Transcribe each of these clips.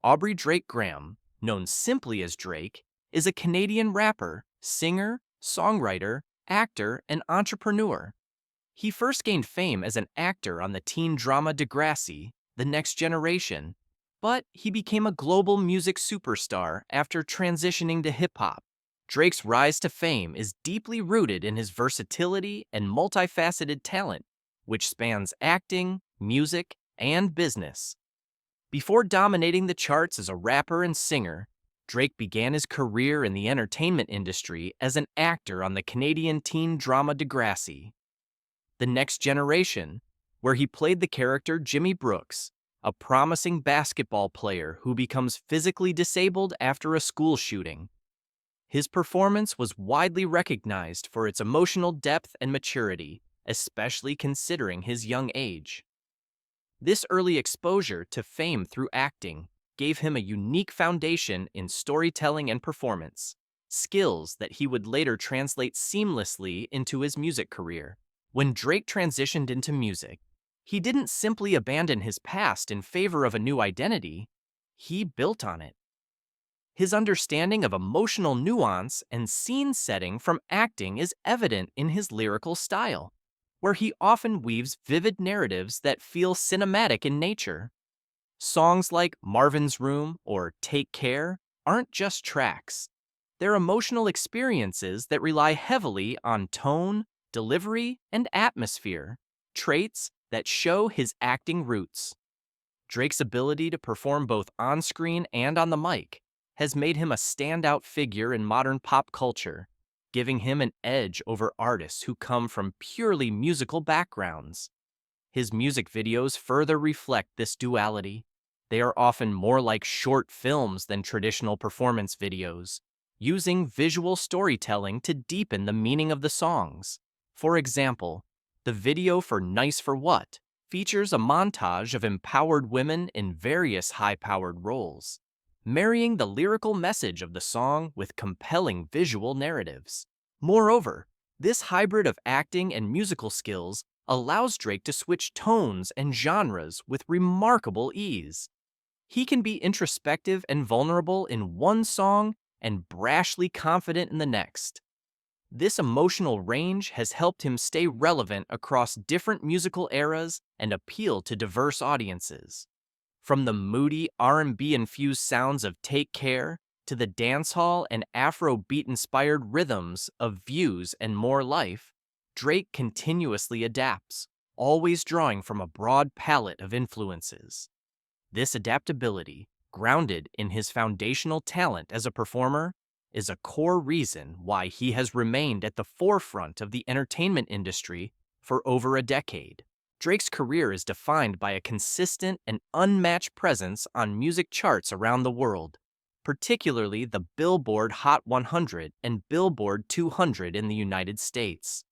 Aubrey Drake Graham, known simply as Drake, is a Canadian rapper, singer, songwriter, actor, and entrepreneur. He first gained fame as an actor on the teen drama Degrassi, The Next Generation, but he became a global music superstar after transitioning to hip hop. Drake's rise to fame is deeply rooted in his versatility and multifaceted talent, which spans acting, music, and business. Before dominating the charts as a rapper and singer, Drake began his career in the entertainment industry as an actor on the Canadian teen drama Degrassi, The Next Generation, where he played the character Jimmy Brooks, a promising basketball player who becomes physically disabled after a school shooting. His performance was widely recognized for its emotional depth and maturity, especially considering his young age. This early exposure to fame through acting gave him a unique foundation in storytelling and performance, skills that he would later translate seamlessly into his music career. When Drake transitioned into music, he didn't simply abandon his past in favor of a new identity, he built on it. His understanding of emotional nuance and scene setting from acting is evident in his lyrical style, where he often weaves vivid narratives that feel cinematic in nature. Songs like Marvin's Room or Take Care aren't just tracks. They're emotional experiences that rely heavily on tone, delivery, and atmosphere, traits that show his acting roots. Drake's ability to perform both on-screen and on the mic has made him a standout figure in modern pop culture, giving him an edge over artists who come from purely musical backgrounds. His music videos further reflect this duality. They are often more like short films than traditional performance videos, using visual storytelling to deepen the meaning of the songs. For example, the video for Nice for What features a montage of empowered women in various high-powered roles, marrying the lyrical message of the song with compelling visual narratives. Moreover, this hybrid of acting and musical skills allows Drake to switch tones and genres with remarkable ease. He can be introspective and vulnerable in one song and brashly confident in the next. This emotional range has helped him stay relevant across different musical eras and appeal to diverse audiences. From the moody R&B-infused sounds of Take Care to the dancehall and Afro-beat-inspired rhythms of Views and More Life, Drake continuously adapts, always drawing from a broad palette of influences. This adaptability, grounded in his foundational talent as a performer, is a core reason why he has remained at the forefront of the entertainment industry for over a decade. Drake's career is defined by a consistent and unmatched presence on music charts around the world, particularly the Billboard Hot 100 and Billboard 200 in the United States.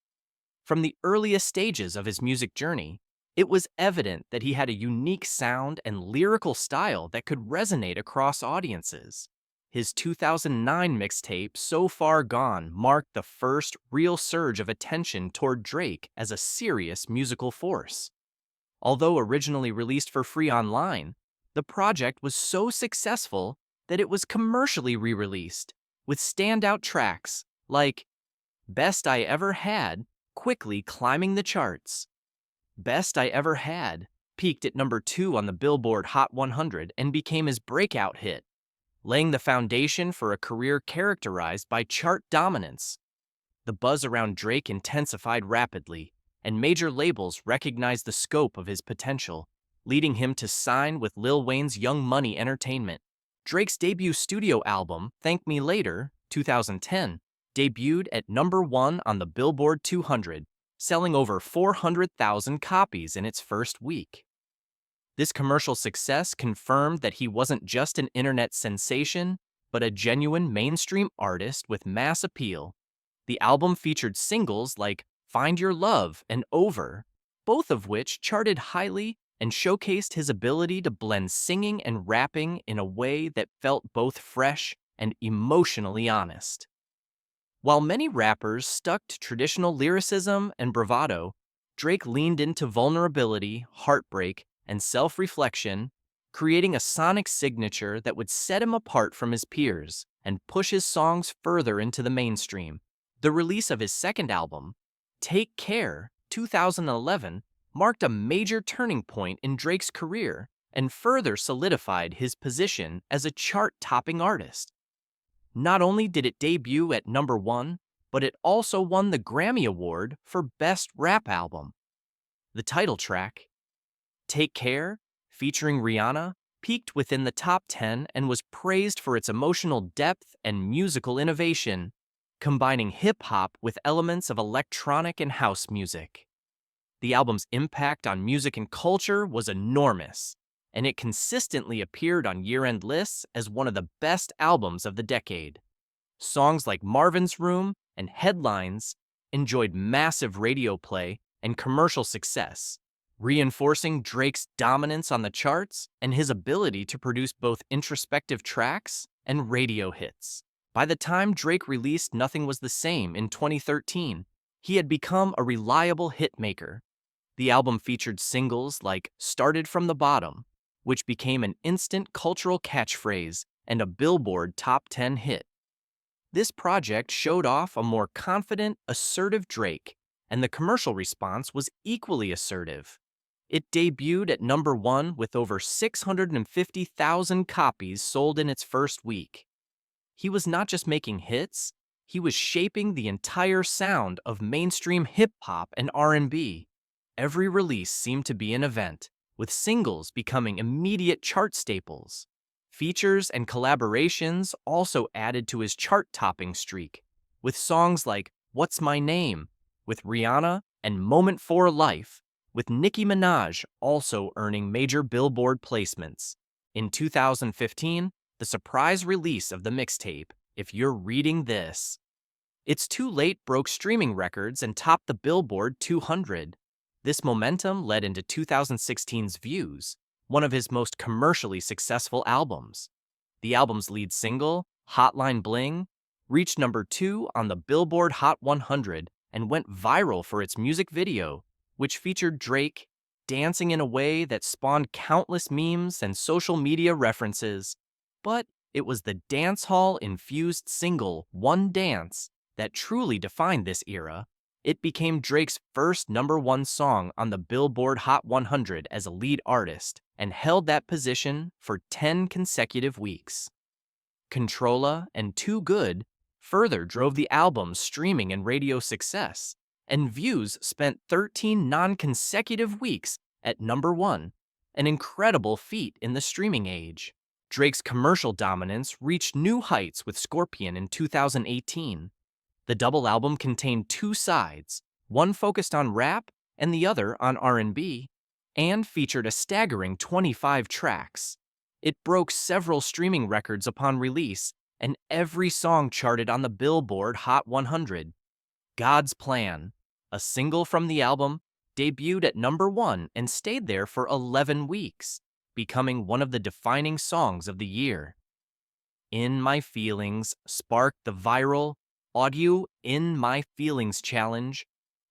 From the earliest stages of his music journey, it was evident that he had a unique sound and lyrical style that could resonate across audiences. His 2009 mixtape, So Far Gone, marked the first real surge of attention toward Drake as a serious musical force. Although originally released for free online, the project was so successful that it was commercially re-released, with standout tracks like Best I Ever Had quickly climbing the charts. Best I Ever Had peaked at number 2 on the Billboard Hot 100 and became his breakout hit, laying the foundation for a career characterized by chart dominance. The buzz around Drake intensified rapidly, and major labels recognized the scope of his potential, leading him to sign with Lil Wayne's Young Money Entertainment. Drake's debut studio album, Thank Me Later, 2010, debuted at number 1 on the Billboard 200, selling over 400,000 copies in its first week. This commercial success confirmed that he wasn't just an internet sensation, but a genuine mainstream artist with mass appeal. The album featured singles like Find Your Love and Over, both of which charted highly and showcased his ability to blend singing and rapping in a way that felt both fresh and emotionally honest. While many rappers stuck to traditional lyricism and bravado, Drake leaned into vulnerability, heartbreak, and self-reflection, creating a sonic signature that would set him apart from his peers and push his songs further into the mainstream. The release of his second album, Take Care, 2011, marked a major turning point in Drake's career and further solidified his position as a chart-topping artist. Not only did it debut at number 1, but it also won the Grammy Award for Best Rap Album. The title track, Take Care, featuring Rihanna, peaked within the top 10 and was praised for its emotional depth and musical innovation, combining hip-hop with elements of electronic and house music. The album's impact on music and culture was enormous, and it consistently appeared on year-end lists as one of the best albums of the decade. Songs like Marvin's Room and Headlines enjoyed massive radio play and commercial success, reinforcing Drake's dominance on the charts and his ability to produce both introspective tracks and radio hits. By the time Drake released Nothing Was the Same in 2013, he had become a reliable hitmaker. The album featured singles like Started from the Bottom, which became an instant cultural catchphrase and a Billboard Top 10 hit. This project showed off a more confident, assertive Drake, and the commercial response was equally assertive. It debuted at number 1 with over 650,000 copies sold in its first week. He was not just making hits, he was shaping the entire sound of mainstream hip-hop and R&B. Every release seemed to be an event, with singles becoming immediate chart staples. Features and collaborations also added to his chart-topping streak, with songs like What's My Name with Rihanna and Moment for Life with Nicki Minaj also earning major Billboard placements. In 2015, the surprise release of the mixtape, If You're Reading This, It's Too Late broke streaming records and topped the Billboard 200. This momentum led into 2016's Views, one of his most commercially successful albums. The album's lead single, Hotline Bling, reached number 2 on the Billboard Hot 100 and went viral for its music video, which featured Drake dancing in a way that spawned countless memes and social media references. But it was the dancehall-infused single One Dance that truly defined this era. It became Drake's first number 1 song on the Billboard Hot 100 as a lead artist and held that position for 10 consecutive weeks. Controlla and Too Good further drove the album's streaming and radio success, and Views spent 13 non-consecutive weeks at number 1, an incredible feat in the streaming age. Drake's commercial dominance reached new heights with Scorpion in 2018. The double album contained 2 sides, one focused on rap and the other on R&B, and featured a staggering 25 tracks. It broke several streaming records upon release, and every song charted on the Billboard Hot 100. God's Plan, a single from the album, debuted at number 1 and stayed there for 11 weeks, becoming one of the defining songs of the year. In My Feelings sparked the viral Audio In My Feelings challenge,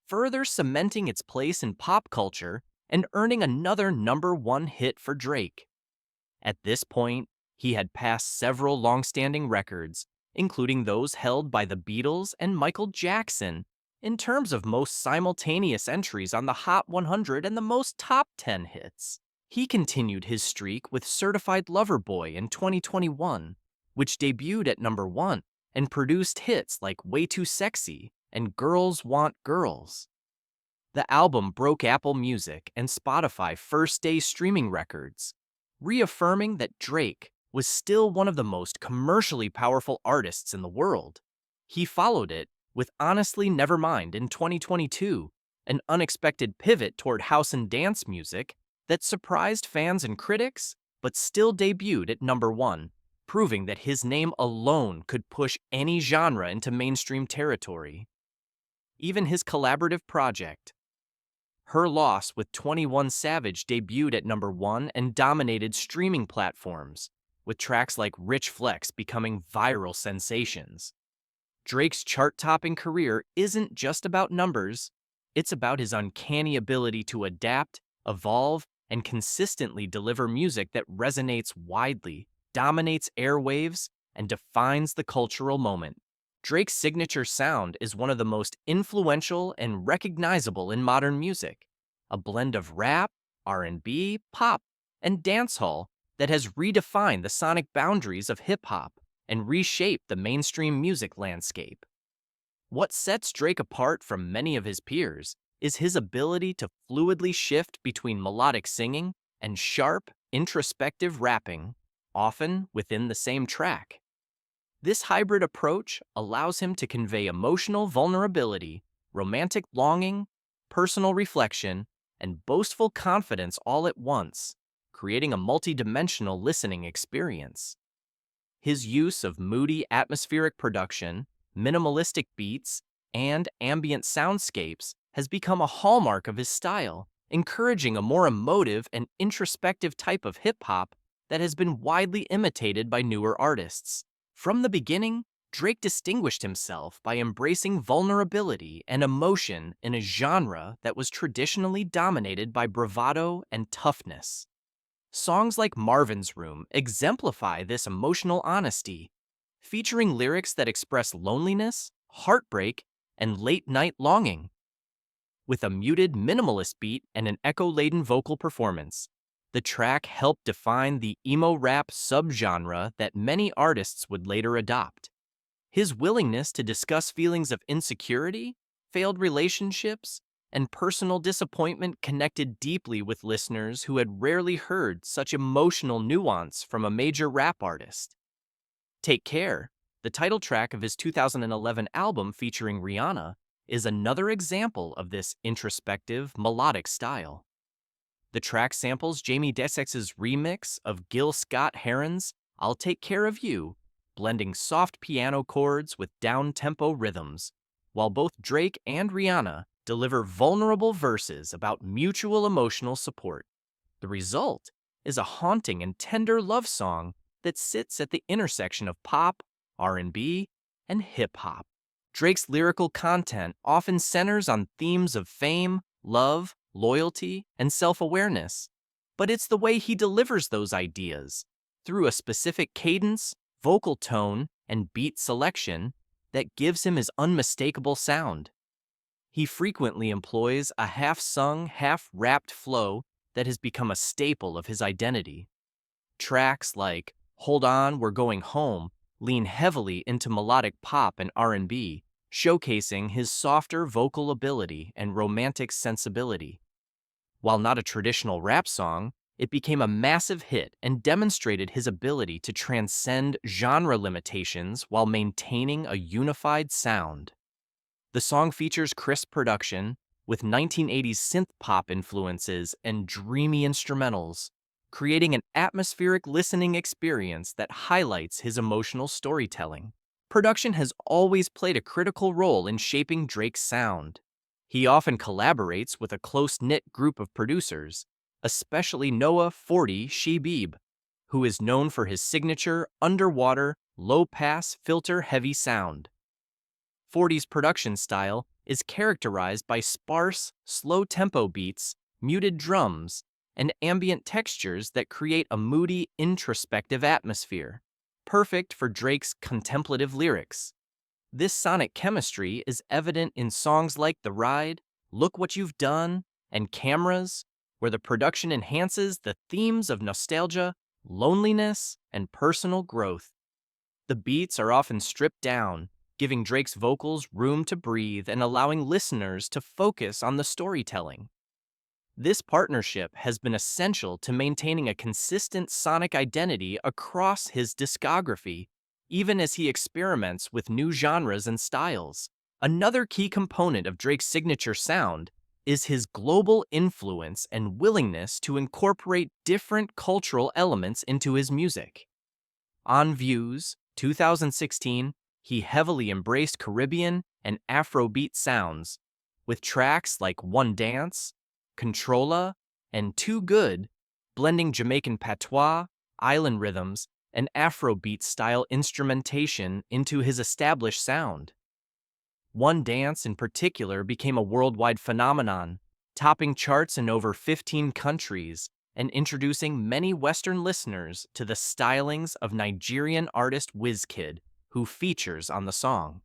further cementing its place in pop culture and earning another number 1 hit for Drake. At this point, he had passed several long-standing records, including those held by the Beatles and Michael Jackson, in terms of most simultaneous entries on the Hot 100 and the most top 10 hits. He continued his streak with Certified Lover Boy in 2021, which debuted at number 1 and produced hits like Way Too Sexy and Girls Want Girls. The album broke Apple Music and Spotify first-day streaming records, reaffirming that Drake was still one of the most commercially powerful artists in the world. He followed it with Honestly Nevermind in 2022, an unexpected pivot toward house and dance music that surprised fans and critics, but still debuted at number 1, proving that his name alone could push any genre into mainstream territory. Even his collaborative project, Her Loss with 21 Savage, debuted at number 1 and dominated streaming platforms, with tracks like Rich Flex becoming viral sensations. Drake's chart-topping career isn't just about numbers, it's about his uncanny ability to adapt, evolve, and consistently deliver music that resonates widely, dominates airwaves, and defines the cultural moment. Drake's signature sound is one of the most influential and recognizable in modern music, a blend of rap, R&B, pop, and dancehall that has redefined the sonic boundaries of hip-hop and reshaped the mainstream music landscape. What sets Drake apart from many of his peers is his ability to fluidly shift between melodic singing and sharp, introspective rapping, often within the same track. This hybrid approach allows him to convey emotional vulnerability, romantic longing, personal reflection, and boastful confidence all at once, creating a multidimensional listening experience. His use of moody atmospheric production, minimalistic beats, and ambient soundscapes has become a hallmark of his style, encouraging a more emotive and introspective type of hip-hop that has been widely imitated by newer artists. From the beginning, Drake distinguished himself by embracing vulnerability and emotion in a genre that was traditionally dominated by bravado and toughness. Songs like Marvin's Room exemplify this emotional honesty, featuring lyrics that express loneliness, heartbreak, and late-night longing. With a muted minimalist beat and an echo-laden vocal performance, the track helped define the emo rap subgenre that many artists would later adopt. His willingness to discuss feelings of insecurity, failed relationships, and personal disappointment connected deeply with listeners who had rarely heard such emotional nuance from a major rap artist. Take Care, the title track of his 2011 album featuring Rihanna, is another example of this introspective, melodic style. The track samples Jamie Dessex's remix of Gil Scott-Heron's I'll Take Care of You, blending soft piano chords with down-tempo rhythms, while both Drake and Rihanna deliver vulnerable verses about mutual emotional support. The result is a haunting and tender love song that sits at the intersection of pop, R&B, and hip-hop. Drake's lyrical content often centers on themes of fame, love, loyalty, and self-awareness, but it's the way he delivers those ideas, through a specific cadence, vocal tone, and beat selection, that gives him his unmistakable sound. He frequently employs a half-sung, half-rapped flow that has become a staple of his identity. Tracks like Hold On, We're Going Home lean heavily into melodic pop and R&B, showcasing his softer vocal ability and romantic sensibility. While not a traditional rap song, it became a massive hit and demonstrated his ability to transcend genre limitations while maintaining a unified sound. The song features crisp production, with 1980s synth pop influences and dreamy instrumentals, creating an atmospheric listening experience that highlights his emotional storytelling. Production has always played a critical role in shaping Drake's sound. He often collaborates with a close-knit group of producers, especially Noah 40 Shebib, who is known for his signature underwater, low-pass, filter-heavy sound. 40's production style is characterized by sparse, slow-tempo beats, muted drums, and ambient textures that create a moody, introspective atmosphere, perfect for Drake's contemplative lyrics. This sonic chemistry is evident in songs like The Ride, Look What You've Done, and Cameras, where the production enhances the themes of nostalgia, loneliness, and personal growth. The beats are often stripped down, giving Drake's vocals room to breathe and allowing listeners to focus on the storytelling. This partnership has been essential to maintaining a consistent sonic identity across his discography, even as he experiments with new genres and styles. Another key component of Drake's signature sound is his global influence and willingness to incorporate different cultural elements into his music. On Views, 2016, he heavily embraced Caribbean and Afrobeat sounds, with tracks like One Dance, Controlla, and Too Good, blending Jamaican patois, island rhythms, and Afrobeat-style instrumentation into his established sound. One Dance in particular became a worldwide phenomenon, topping charts in over 15 countries and introducing many Western listeners to the stylings of Nigerian artist Wizkid, who features on the song.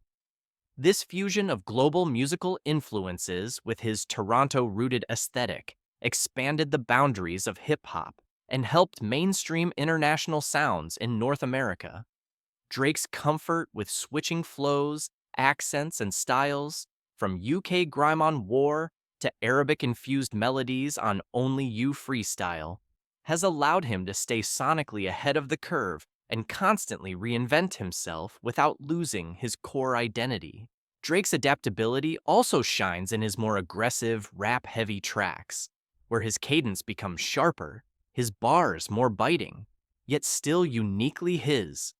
This fusion of global musical influences with his Toronto-rooted aesthetic expanded the boundaries of hip-hop and helped mainstream international sounds in North America. Drake's comfort with switching flows, accents, and styles, from UK grime on War to Arabic-infused melodies on Only You Freestyle, has allowed him to stay sonically ahead of the curve and constantly reinvent himself without losing his core identity. Drake's adaptability also shines in his more aggressive, rap-heavy tracks, where his cadence becomes sharper, his bars more biting, yet still uniquely his.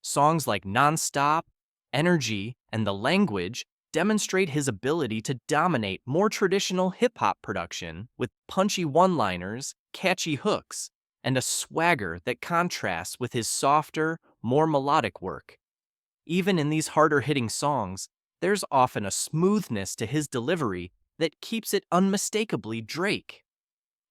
Songs like Non-Stop, Energy, and The Language demonstrate his ability to dominate more traditional hip-hop production with punchy one-liners, catchy hooks, and a swagger that contrasts with his softer, more melodic work. Even in these harder-hitting songs, there's often a smoothness to his delivery that keeps it unmistakably Drake.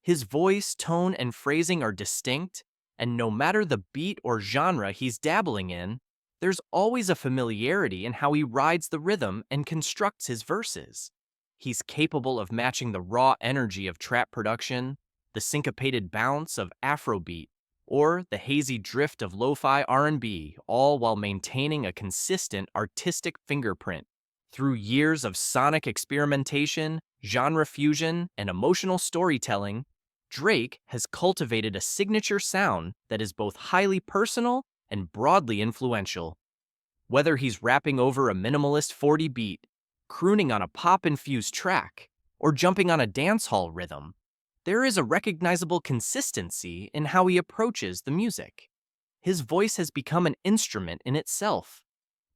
His voice, tone, and phrasing are distinct, and no matter the beat or genre he's dabbling in, there's always a familiarity in how he rides the rhythm and constructs his verses. He's capable of matching the raw energy of trap production, the syncopated bounce of Afrobeat, or the hazy drift of lo-fi R&B, all while maintaining a consistent artistic fingerprint. Through years of sonic experimentation, genre fusion, and emotional storytelling, Drake has cultivated a signature sound that is both highly personal and broadly influential. Whether he's rapping over a minimalist 40 beat, crooning on a pop-infused track, or jumping on a dancehall rhythm, there is a recognizable consistency in how he approaches the music. His voice has become an instrument in itself,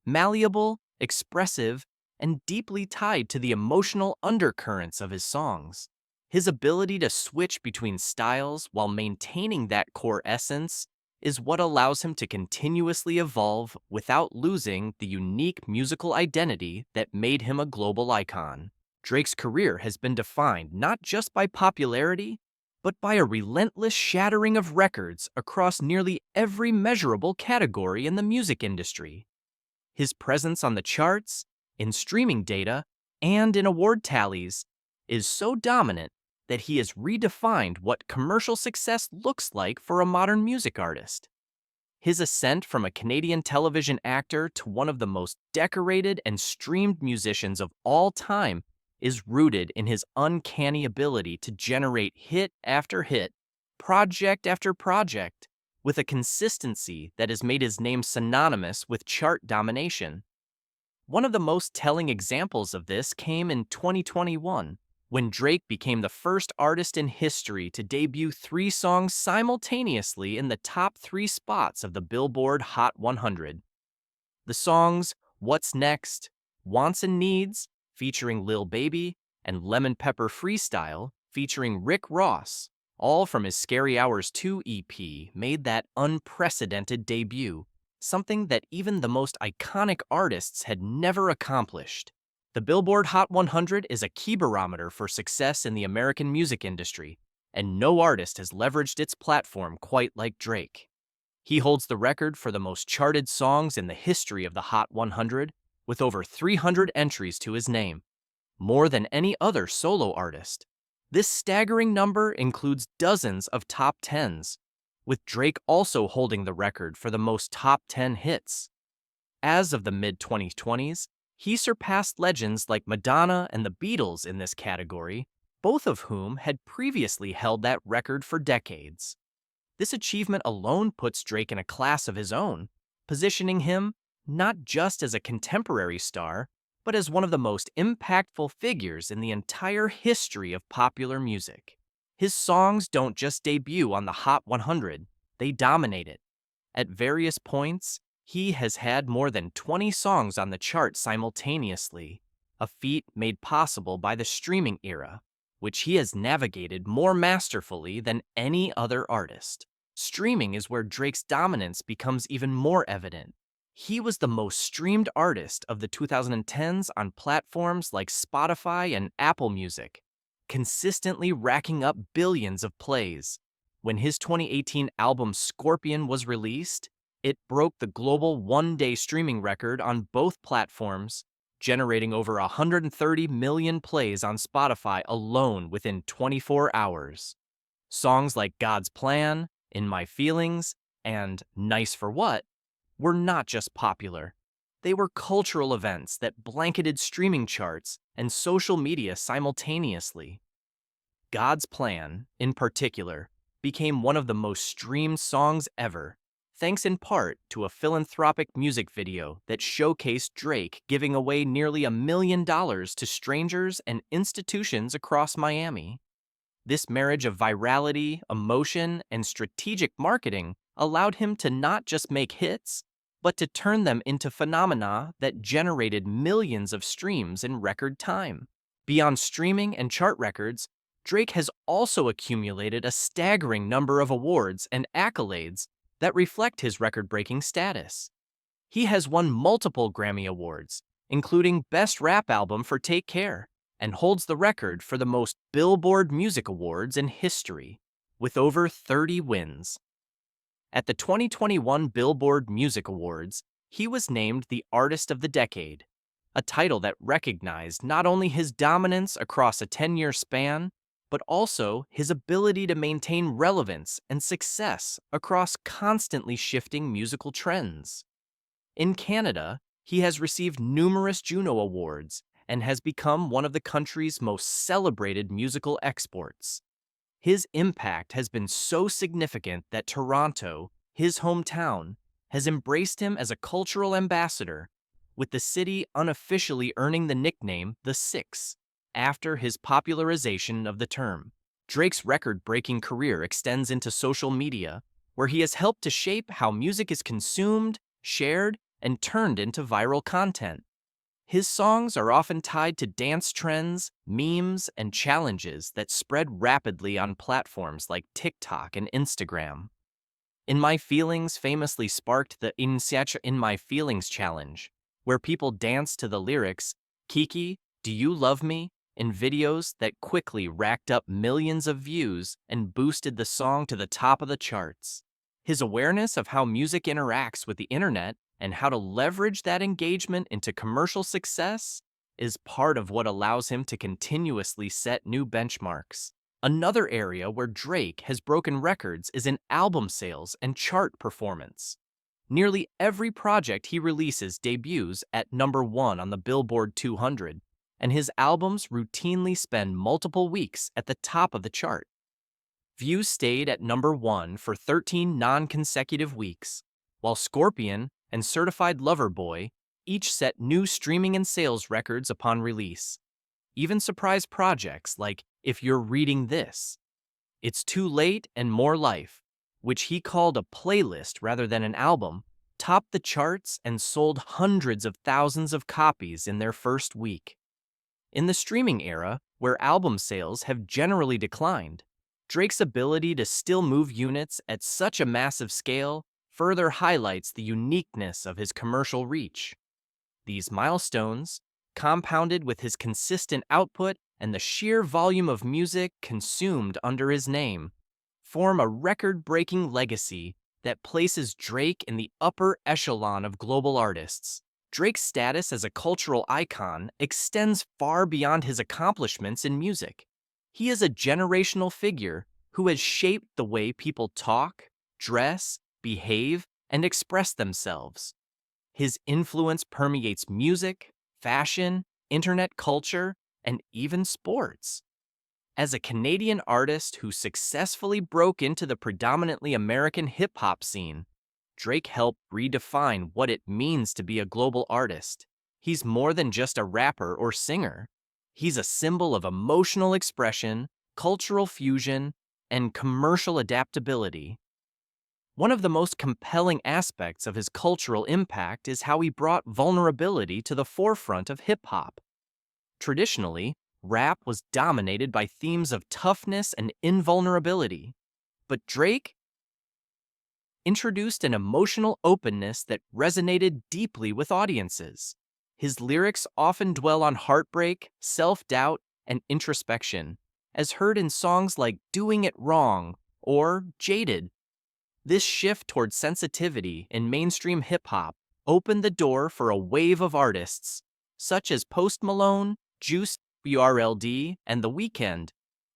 malleable, expressive, and deeply tied to the emotional undercurrents of his songs. His ability to switch between styles while maintaining that core essence is what allows him to continuously evolve without losing the unique musical identity that made him a global icon. Drake's career has been defined not just by popularity, but by a relentless shattering of records across nearly every measurable category in the music industry. His presence on the charts, in streaming data, and in award tallies is so dominant that he has redefined what commercial success looks like for a modern music artist. His ascent from a Canadian television actor to one of the most decorated and streamed musicians of all time is rooted in his uncanny ability to generate hit after hit, project after project, with a consistency that has made his name synonymous with chart domination. One of the most telling examples of this came in 2021, when Drake became the first artist in history to debut 3 songs simultaneously in the top 3 spots of the Billboard Hot 100. The songs What's Next, Wants and Needs, featuring Lil Baby, and Lemon Pepper Freestyle, featuring Rick Ross, all from his Scary Hours 2 EP, made that unprecedented debut, something that even the most iconic artists had never accomplished. The Billboard Hot 100 is a key barometer for success in the American music industry, and no artist has leveraged its platform quite like Drake. He holds the record for the most charted songs in the history of the Hot 100, with over 300 entries to his name, more than any other solo artist. This staggering number includes dozens of top 10s, with Drake also holding the record for the most top 10 hits. As of the mid-2020s, he surpassed legends like Madonna and the Beatles in this category, both of whom had previously held that record for decades. This achievement alone puts Drake in a class of his own, positioning him not just as a contemporary star, but as one of the most impactful figures in the entire history of popular music. His songs don't just debut on the Hot 100, they dominate it. At various points, he has had more than 20 songs on the chart simultaneously, a feat made possible by the streaming era, which he has navigated more masterfully than any other artist. Streaming is where Drake's dominance becomes even more evident. He was the most streamed artist of the 2010s on platforms like Spotify and Apple Music, consistently racking up billions of plays. When his 2018 album Scorpion was released, it broke the global one-day streaming record on both platforms, generating over 130 million plays on Spotify alone within 24 hours. Songs like God's Plan, In My Feelings, and Nice for What were not just popular. They were cultural events that blanketed streaming charts and social media simultaneously. God's Plan, in particular, became one of the most streamed songs ever, thanks in part to a philanthropic music video that showcased Drake giving away nearly $1 million to strangers and institutions across Miami. This marriage of virality, emotion, and strategic marketing allowed him to not just make hits, but to turn them into phenomena that generated millions of streams in record time. Beyond streaming and chart records, Drake has also accumulated a staggering number of awards and accolades that reflect his record-breaking status. He has won multiple Grammy Awards, including Best Rap Album for Take Care, and holds the record for the most Billboard Music Awards in history, with over 30 wins. At the 2021 Billboard Music Awards, he was named the Artist of the Decade, a title that recognized not only his dominance across a 10-year span, but also his ability to maintain relevance and success across constantly shifting musical trends. In Canada, he has received numerous Juno Awards and has become one of the country's most celebrated musical exports. His impact has been so significant that Toronto, his hometown, has embraced him as a cultural ambassador, with the city unofficially earning the nickname The Six after his popularization of the term. Drake's record-breaking career extends into social media, where he has helped to shape how music is consumed, shared, and turned into viral content. His songs are often tied to dance trends, memes, and challenges that spread rapidly on platforms like TikTok and Instagram. In My Feelings famously sparked the In My Feelings challenge, where people danced to the lyrics, "Kiki, do you love me?" in videos that quickly racked up millions of views and boosted the song to the top of the charts. His awareness of how music interacts with the internet and how to leverage that engagement into commercial success is part of what allows him to continuously set new benchmarks. Another area where Drake has broken records is in album sales and chart performance. Nearly every project he releases debuts at #1 on the Billboard 200, and his albums routinely spend multiple weeks at the top of the chart. Views stayed at #1 for 13 non-consecutive weeks, while Scorpion and Certified Lover Boy each set new streaming and sales records upon release. Even surprise projects like If You're Reading This, It's Too Late and More Life, which he called a playlist rather than an album, topped the charts and sold hundreds of thousands of copies in their first week. In the streaming era, where album sales have generally declined, Drake's ability to still move units at such a massive scale further highlights the uniqueness of his commercial reach. These milestones, compounded with his consistent output and the sheer volume of music consumed under his name, form a record-breaking legacy that places Drake in the upper echelon of global artists. Drake's status as a cultural icon extends far beyond his accomplishments in music. He is a generational figure who has shaped the way people talk, dress, behave, and express themselves. His influence permeates music, fashion, internet culture, and even sports. As a Canadian artist who successfully broke into the predominantly American hip-hop scene, Drake helped redefine what it means to be a global artist. He's more than just a rapper or singer. He's a symbol of emotional expression, cultural fusion, and commercial adaptability. One of the most compelling aspects of his cultural impact is how he brought vulnerability to the forefront of hip-hop. Traditionally, rap was dominated by themes of toughness and invulnerability, but Drake introduced an emotional openness that resonated deeply with audiences. His lyrics often dwell on heartbreak, self-doubt, and introspection, as heard in songs like Doing It Wrong or jaded. This shift toward sensitivity in mainstream hip-hop opened the door for a wave of artists, such as Post Malone, Juice WRLD, and The Weeknd,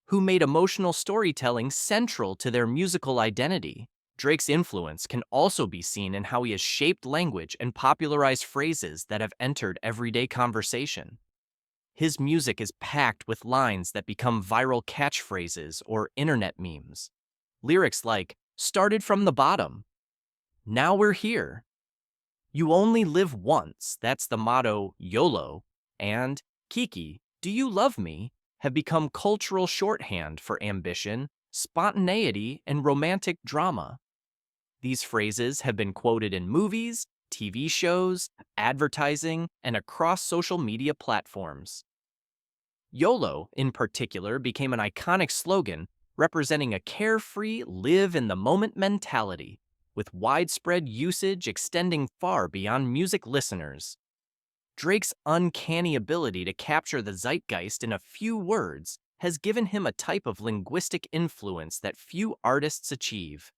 who made emotional storytelling central to their musical identity. Drake's influence can also be seen in how he has shaped language and popularized phrases that have entered everyday conversation. His music is packed with lines that become viral catchphrases or internet memes. Lyrics like, "Started from the bottom. Now we're here. You only live once," that's the motto, YOLO, and "Kiki, do you love me?" have become cultural shorthand for ambition, spontaneity, and romantic drama. These phrases have been quoted in movies, TV shows, advertising, and across social media platforms. YOLO, in particular, became an iconic slogan representing a carefree, live-in-the-moment mentality, with widespread usage extending far beyond music listeners. Drake's uncanny ability to capture the zeitgeist in a few words has given him a type of linguistic influence that few artists achieve.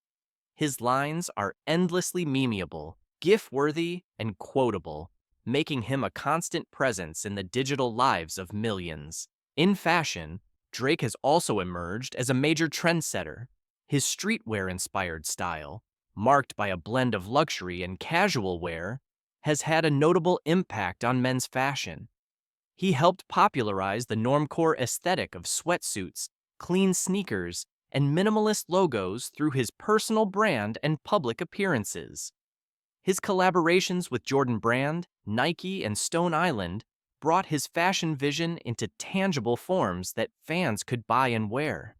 His lines are endlessly memeable, GIF-worthy, and quotable, making him a constant presence in the digital lives of millions. In fashion, Drake has also emerged as a major trendsetter. His streetwear-inspired style, marked by a blend of luxury and casual wear, has had a notable impact on men's fashion. He helped popularize the normcore aesthetic of sweatsuits, clean sneakers, and minimalist logos through his personal brand and public appearances. His collaborations with Jordan Brand, Nike, and Stone Island brought his fashion vision into tangible forms that fans could buy and wear.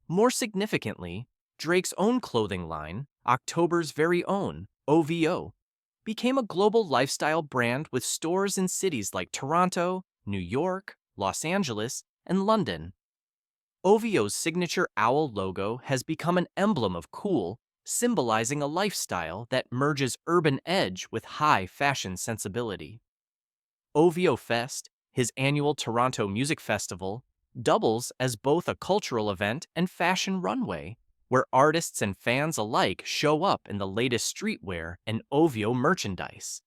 More significantly, Drake's own clothing line, October's very own, OVO, became a global lifestyle brand with stores in cities like Toronto, New York, Los Angeles, and London. OVO's signature owl logo has become an emblem of cool, symbolizing a lifestyle that merges urban edge with high fashion sensibility. OVO Fest, his annual Toronto Music Festival, doubles as both a cultural event and fashion runway, where artists and fans alike show up in the latest streetwear and OVO merchandise.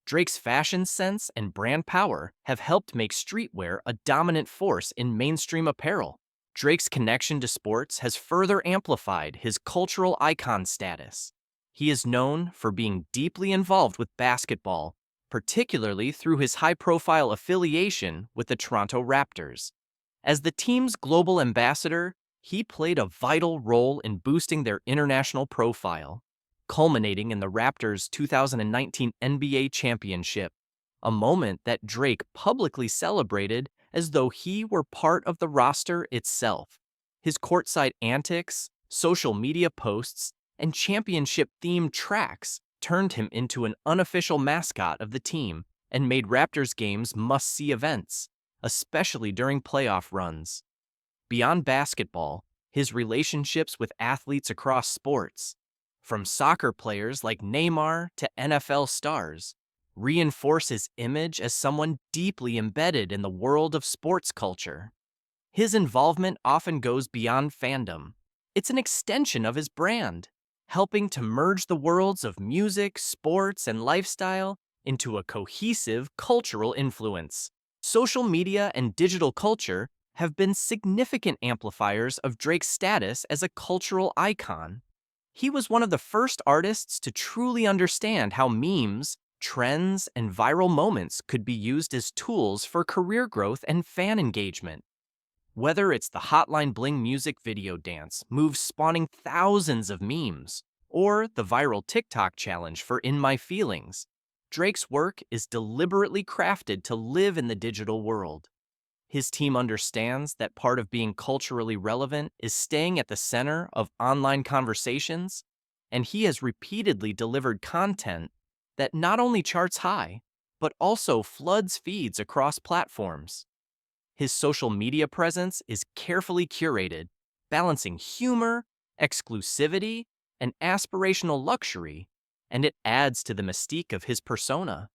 Drake's fashion sense and brand power have helped make streetwear a dominant force in mainstream apparel. Drake's connection to sports has further amplified his cultural icon status. He is known for being deeply involved with basketball, particularly through his high-profile affiliation with the Toronto Raptors. As the team's global ambassador, he played a vital role in boosting their international profile, culminating in the Raptors' 2019 NBA championship, a moment that Drake publicly celebrated as though he were part of the roster itself. His courtside antics, social media posts, and championship-themed tracks turned him into an unofficial mascot of the team and made Raptors games must-see events, especially during playoff runs. Beyond basketball, his relationships with athletes across sports, from soccer players like Neymar to NFL stars, reinforce his image as someone deeply embedded in the world of sports culture. His involvement often goes beyond fandom. It's an extension of his brand, helping to merge the worlds of music, sports, and lifestyle into a cohesive cultural influence. Social media and digital culture have been significant amplifiers of Drake's status as a cultural icon. He was one of the first artists to truly understand how memes, trends, and viral moments could be used as tools for career growth and fan engagement. Whether it's the Hotline Bling music video dance move spawning thousands of memes, or the viral TikTok challenge for In My Feelings, Drake's work is deliberately crafted to live in the digital world. His team understands that part of being culturally relevant is staying at the center of online conversations, and he has repeatedly delivered content that not only charts high, but also floods feeds across platforms. His social media presence is carefully curated, balancing humor, exclusivity, and aspirational luxury, and it adds to the mystique of his persona.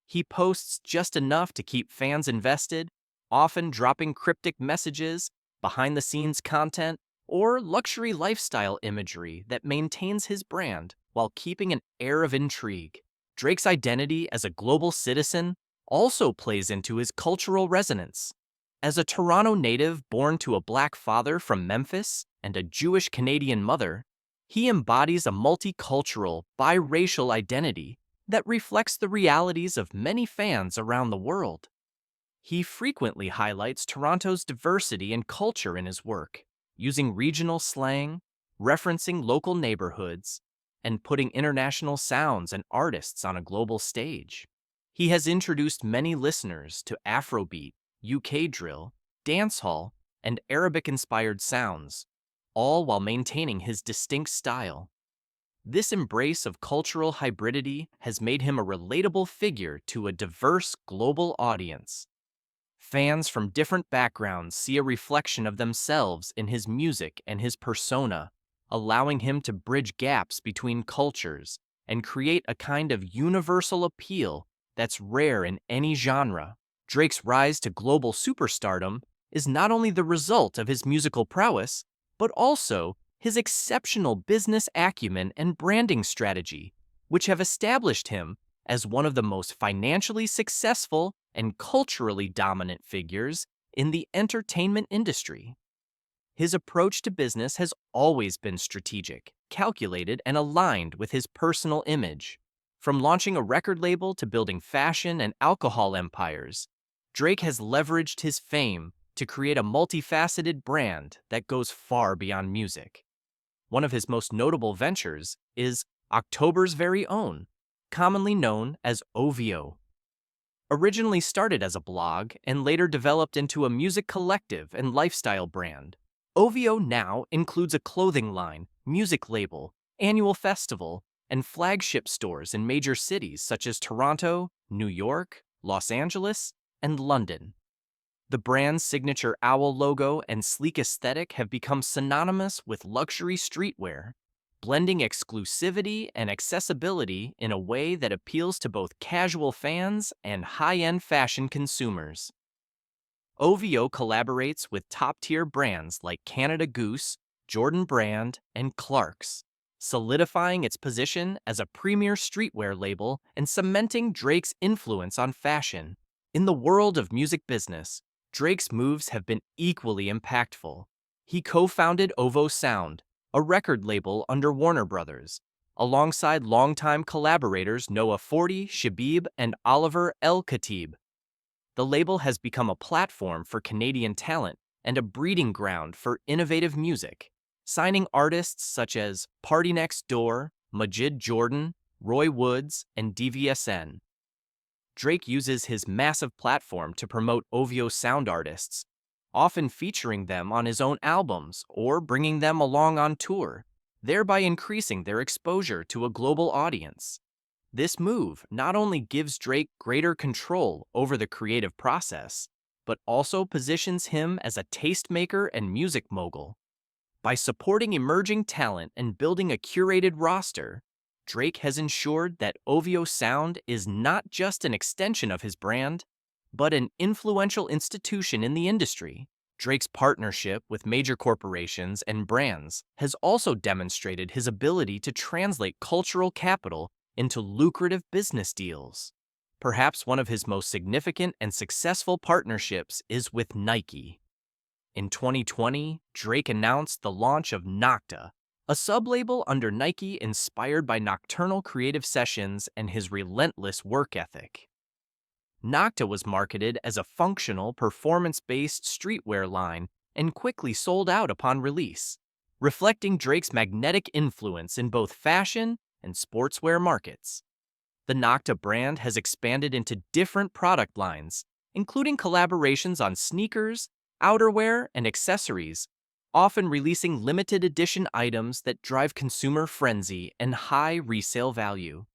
He posts just enough to keep fans invested, often dropping cryptic messages, behind-the-scenes content, or luxury lifestyle imagery that maintains his brand while keeping an air of intrigue. Drake's identity as a global citizen also plays into his cultural resonance. As a Toronto native born to a black father from Memphis and a Jewish Canadian mother, he embodies a multicultural, biracial identity that reflects the realities of many fans around the world. He frequently highlights Toronto's diversity and culture in his work, using regional slang, referencing local neighborhoods, and putting international sounds and artists on a global stage. He has introduced many listeners to Afrobeat, UK drill, dancehall, and Arabic-inspired sounds, all while maintaining his distinct style. This embrace of cultural hybridity has made him a relatable figure to a diverse global audience. Fans from different backgrounds see a reflection of themselves in his music and his persona, allowing him to bridge gaps between cultures and create a kind of universal appeal that's rare in any genre. Drake's rise to global superstardom is not only the result of his musical prowess, but also his exceptional business acumen and branding strategy, which have established him as one of the most financially successful and culturally dominant figures in the entertainment industry. His approach to business has always been strategic, calculated, and aligned with his personal image. From launching a record label to building fashion and alcohol empires, Drake has leveraged his fame to create a multifaceted brand that goes far beyond music. One of his most notable ventures is October's Very Own, commonly known as OVO. Originally started as a blog and later developed into a music collective and lifestyle brand, OVO now includes a clothing line, music label, annual festival, and flagship stores in major cities such as Toronto, New York, Los Angeles, and London. The brand's signature owl logo and sleek aesthetic have become synonymous with luxury streetwear, blending exclusivity and accessibility in a way that appeals to both casual fans and high-end fashion consumers. OVO collaborates with top-tier brands like Canada Goose, Jordan Brand, and Clarks, solidifying its position as a premier streetwear label and cementing Drake's influence on fashion. In the world of music business, Drake's moves have been equally impactful. He co-founded OVO Sound, a record label under Warner Brothers, alongside longtime collaborators Noah Forty, Shabib, and Oliver El Khatib. The label has become a platform for Canadian talent and a breeding ground for innovative music, signing artists such as Party Next Door, Majid Jordan, Roy Woods, and DVSN. Drake uses his massive platform to promote OVO Sound artists, often featuring them on his own albums or bringing them along on tour, thereby increasing their exposure to a global audience. This move not only gives Drake greater control over the creative process, but also positions him as a tastemaker and music mogul. By supporting emerging talent and building a curated roster, Drake has ensured that OVO Sound is not just an extension of his brand, but an influential institution in the industry. Drake's partnership with major corporations and brands has also demonstrated his ability to translate cultural capital into lucrative business deals. Perhaps one of his most significant and successful partnerships is with Nike. In 2020, Drake announced the launch of NOCTA, a sub-label under Nike inspired by nocturnal creative sessions and his relentless work ethic. NOCTA was marketed as a functional, performance-based streetwear line and quickly sold out upon release, reflecting Drake's magnetic influence in both fashion and sportswear markets. The NOCTA brand has expanded into different product lines, including collaborations on sneakers, outerwear, and accessories, often releasing limited edition items that drive consumer frenzy and high resale value.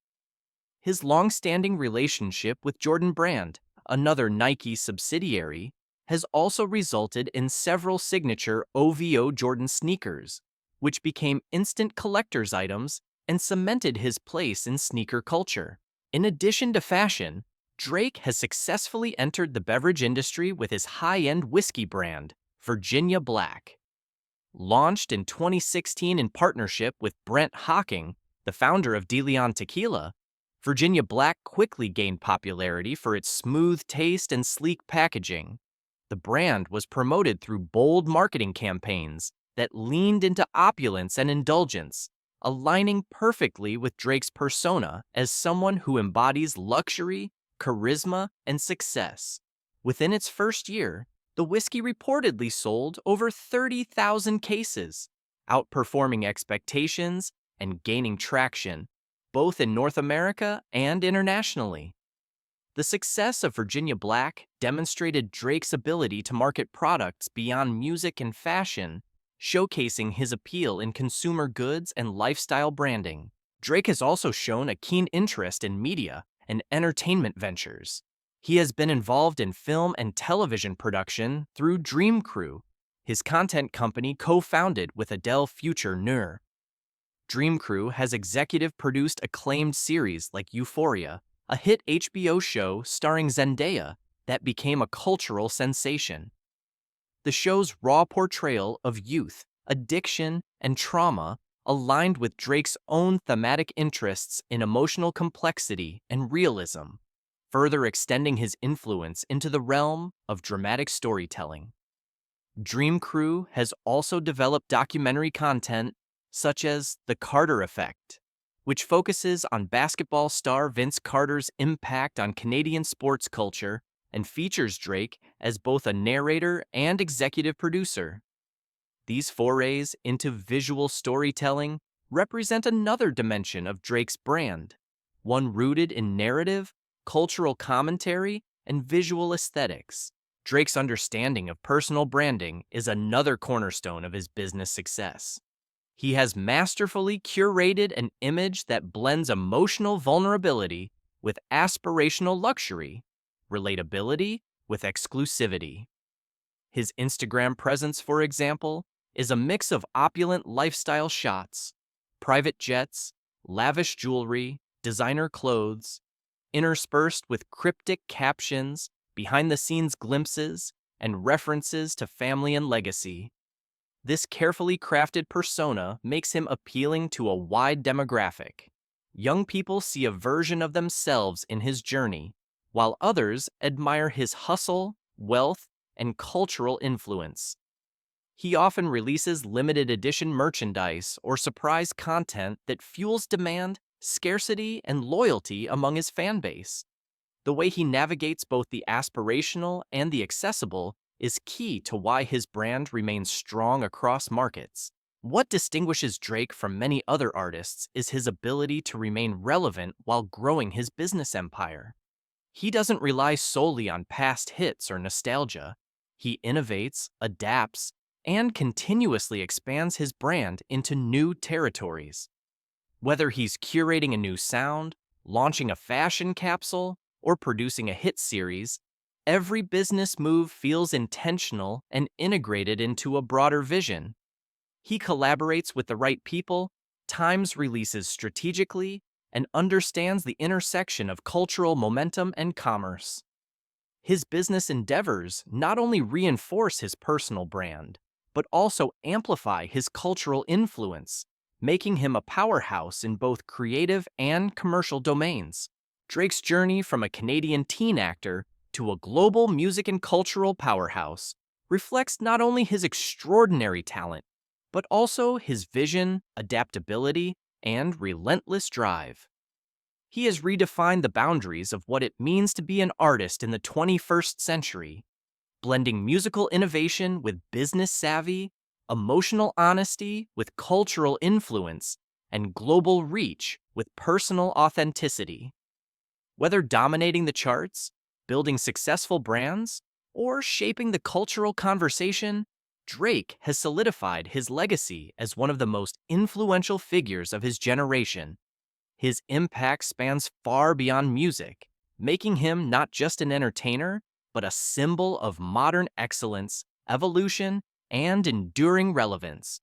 His long-standing relationship with Jordan Brand, another Nike subsidiary, has also resulted in several signature OVO Jordan sneakers, which became instant collector's items and cemented his place in sneaker culture. In addition to fashion, Drake has successfully entered the beverage industry with his high-end whiskey brand, Virginia Black. Launched in 2016 in partnership with Brent Hocking, the founder of DeLeon Tequila, Virginia Black quickly gained popularity for its smooth taste and sleek packaging. The brand was promoted through bold marketing campaigns that leaned into opulence and indulgence, aligning perfectly with Drake's persona as someone who embodies luxury, charisma, and success. Within its first year, the whiskey reportedly sold over 30,000 cases, outperforming expectations and gaining traction, both in North America and internationally. The success of Virginia Black demonstrated Drake's ability to market products beyond music and fashion, showcasing his appeal in consumer goods and lifestyle branding. Drake has also shown a keen interest in media and entertainment ventures. He has been involved in film and television production through Dream Crew, his content company co-founded with Adele Future Nur. Dream Crew has executive produced acclaimed series like Euphoria, a hit HBO show starring Zendaya that became a cultural sensation. The show's raw portrayal of youth, addiction, and trauma aligned with Drake's own thematic interests in emotional complexity and realism, further extending his influence into the realm of dramatic storytelling. Dream Crew has also developed documentary content such as The Carter Effect, which focuses on basketball star Vince Carter's impact on Canadian sports culture and features Drake as both a narrator and executive producer. These forays into visual storytelling represent another dimension of Drake's brand, one rooted in narrative, cultural commentary, and visual aesthetics. Drake's understanding of personal branding is another cornerstone of his business success. He has masterfully curated an image that blends emotional vulnerability with aspirational luxury, relatability with exclusivity. His Instagram presence, for example, is a mix of opulent lifestyle shots, private jets, lavish jewelry, designer clothes, interspersed with cryptic captions, behind-the-scenes glimpses, and references to family and legacy. This carefully crafted persona makes him appealing to a wide demographic. Young people see a version of themselves in his journey, while others admire his hustle, wealth, and cultural influence. He often releases limited edition merchandise or surprise content that fuels demand, scarcity, and loyalty among his fan base. The way he navigates both the aspirational and the accessible is key to why his brand remains strong across markets. What distinguishes Drake from many other artists is his ability to remain relevant while growing his business empire. He doesn't rely solely on past hits or nostalgia. He innovates, adapts, and continuously expands his brand into new territories. Whether he's curating a new sound, launching a fashion capsule, or producing a hit series, every business move feels intentional and integrated into a broader vision. He collaborates with the right people, times releases strategically, and understands the intersection of cultural momentum and commerce. His business endeavors not only reinforce his personal brand, but also amplify his cultural influence, making him a powerhouse in both creative and commercial domains. Drake's journey from a Canadian teen actor to a global music and cultural powerhouse reflects not only his extraordinary talent, but also his vision, adaptability, and relentless drive. He has redefined the boundaries of what it means to be an artist in the 21st century, blending musical innovation with business savvy, emotional honesty with cultural influence, and global reach with personal authenticity. Whether dominating the charts, building successful brands, or shaping the cultural conversation, Drake has solidified his legacy as one of the most influential figures of his generation. His impact spans far beyond music, making him not just an entertainer, but a symbol of modern excellence, evolution, and enduring relevance.